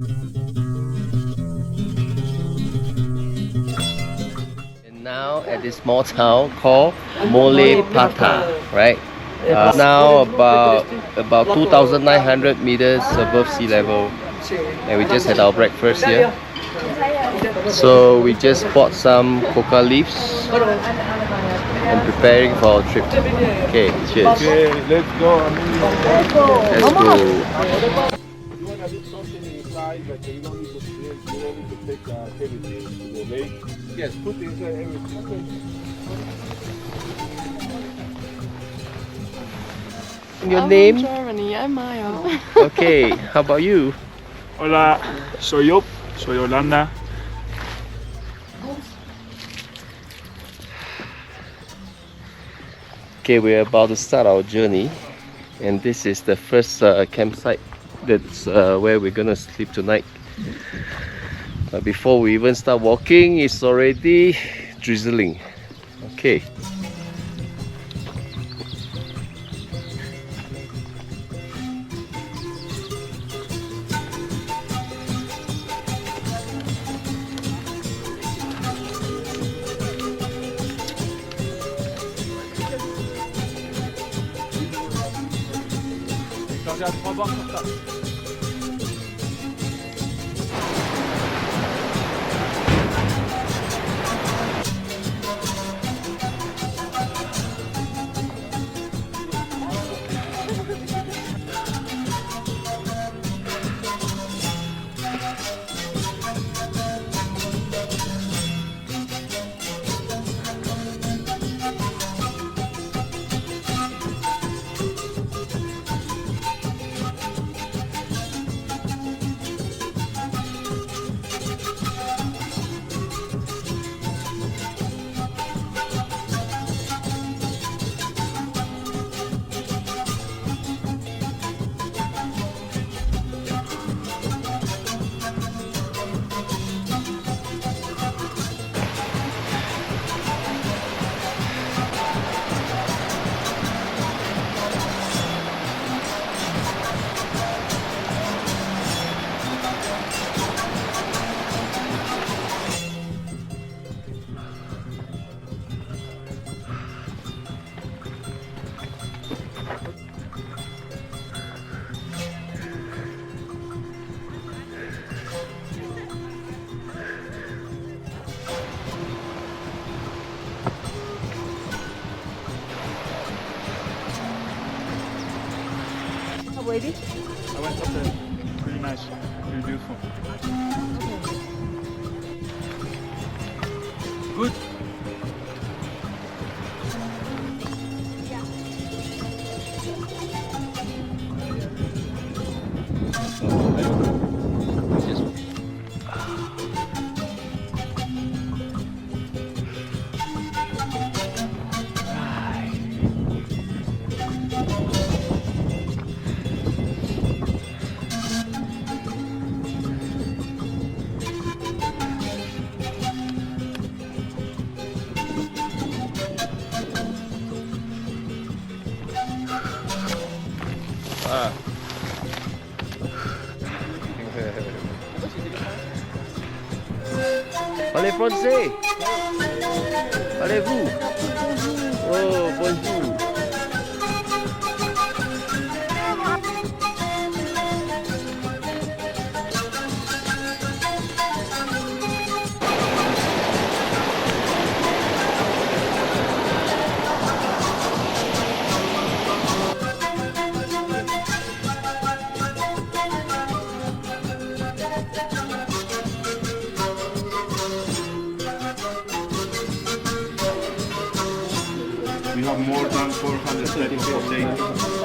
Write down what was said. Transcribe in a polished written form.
And now at this small town called Mole Pata, right? Now about 2,900 meters above sea level, and we just had our breakfast here. So we just bought some coca leaves and preparing for our trip. Okay, cheers. Okay, let's go. Let's go. You want to do something inside, but you don't need to drink. You don't need to take everything to the lake. Yes, put inside everything. Your name? I'm from Germany, I'm Maya. Okay, how about you? Hola, soy yo, soy Holanda. Okay, we're about to start our journey, and this is the first campsite. That's where we're gonna sleep tonight. But before we even start walking, it's already drizzling. Okay. Lady? I went up there. Pretty nice. Pretty beautiful. Good. Parlez français? Parlez-vous? Oh, bonjour. We have more than 430 days.